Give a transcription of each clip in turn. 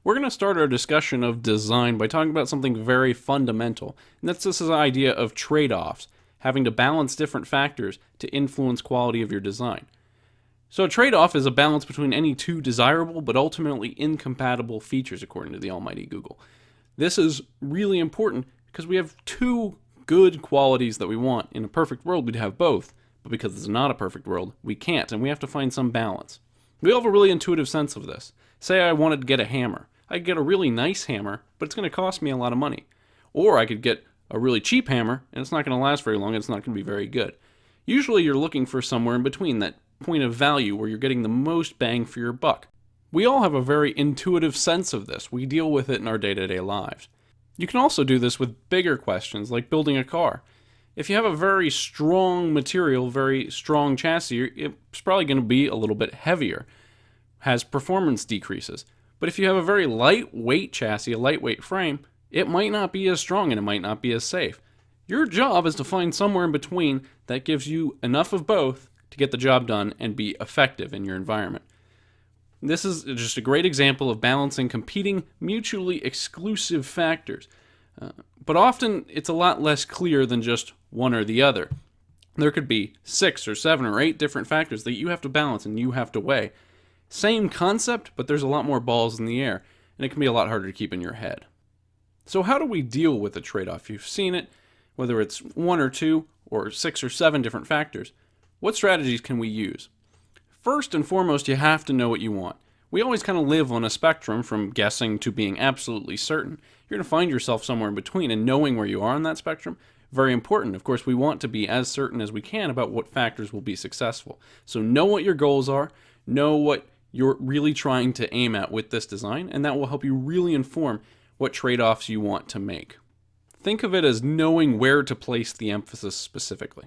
We're going to start our discussion of design by talking about something very fundamental, and that's this idea of trade-offs, having to balance different factors to influence quality of your design. So a trade-off is a balance between any two desirable but ultimately incompatible features, according to the almighty Google. This is really important because we have two good qualities that we want. In a perfect world, we'd have both, but because it's not a perfect world, we can't, and we have to find some balance. We all have a really intuitive sense of this. Say I wanted to get a hammer. I could get a really nice hammer, but it's going to cost me a lot of money. Or I could get a really cheap hammer, and it's not going to last very long, and it's not going to be very good. Usually you're looking for somewhere in between, that point of value where you're getting the most bang for your buck. We all have a very intuitive sense of this. We deal with it in our day-to-day lives. You can also do this with bigger questions, like building a car. If you have a very strong material, very strong chassis, it's probably going to be a little bit heavier, has performance decreases. But if you have a very lightweight chassis, a lightweight frame, it might not be as strong and it might not be as safe. Your job is to find somewhere in between that gives you enough of both to get the job done and be effective in your environment. This is just a great example of balancing competing, mutually exclusive factors. But often it's a lot less clear than just one or the other. There could be 6 or 7 or 8 different factors that you have to balance and you have to weigh. Same concept, but there's a lot more balls in the air, and it can be a lot harder to keep in your head. So how do we deal with a trade-off? You've seen it, whether it's 1 or 2 or 6 or 7 different factors. What strategies can we use? First and foremost, you have to know what you want. We always kind of live on a spectrum from guessing to being absolutely certain. You're going to find yourself somewhere in between, and knowing where you are on that spectrum, very important. Of course, we want to be as certain as we can about what factors will be successful. So know what your goals are, know what you're really trying to aim at with this design, and that will help you really inform what trade-offs you want to make. Think of it as knowing where to place the emphasis specifically.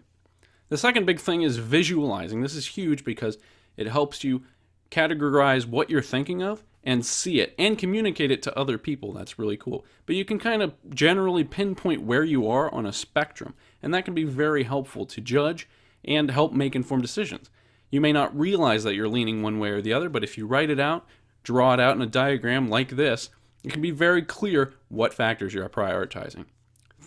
The second big thing is visualizing. This is huge because it helps you categorize what you're thinking of and see it and communicate it to other people. That's really cool. But you can kind of generally pinpoint where you are on a spectrum, and that can be very helpful to judge and help make informed decisions. You may not realize that you're leaning one way or the other, but if you write it out, draw it out in a diagram like this, it can be very clear what factors you're prioritizing.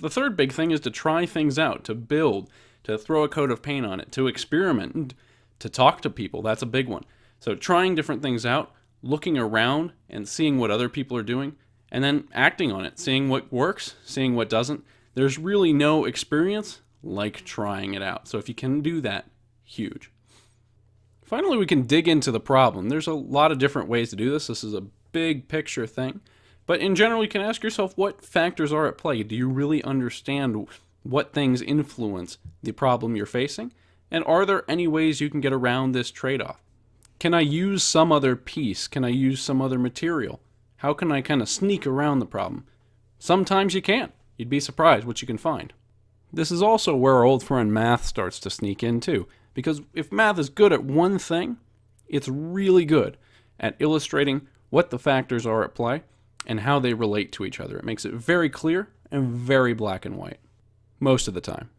The third big thing is to try things out, to build, to throw a coat of paint on it, to experiment, and to talk to people. That's a big one. So trying different things out, looking around and seeing what other people are doing, and then acting on it, seeing what works, seeing what doesn't. There's really no experience like trying it out. So if you can do that, huge. Finally, we can dig into the problem. There's a lot of different ways to do this. This is a big picture thing. But in general, you can ask yourself, what factors are at play? Do you really understand what things influence the problem you're facing? And are there any ways you can get around this trade-off? Can I use some other piece? Can I use some other material? How can I kind of sneak around the problem? Sometimes you can. You'd be surprised what you can find. This is also where our old friend math starts to sneak in too. Because if math is good at one thing, it's really good at illustrating what the factors are at play and how they relate to each other. It makes it very clear and very black and white, most of the time.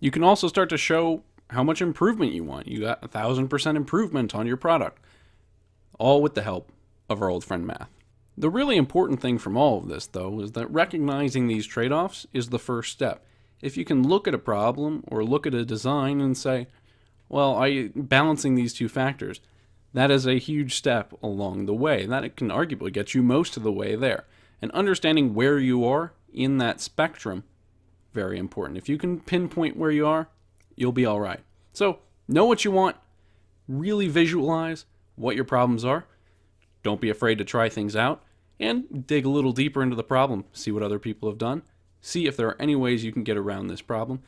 You can also start to show how much improvement you want. You got 1,000% improvement on your product, all with the help of our old friend math. The really important thing from all of this, though, is that recognizing these trade-offs is the first step. If you can look at a problem or look at a design and say, well, balancing these two factors, that is a huge step along the way. That can arguably get you most of the way there. And understanding where you are in that spectrum, very important. If you can pinpoint where you are, you'll be all right. So know what you want, really visualize what your problems are. Don't be afraid to try things out and dig a little deeper into the problem. See what other people have done. See if there are any ways you can get around this problem.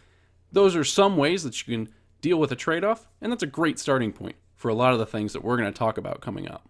Those are some ways that you can deal with a trade-off, and that's a great starting point for a lot of the things that we're going to talk about coming up.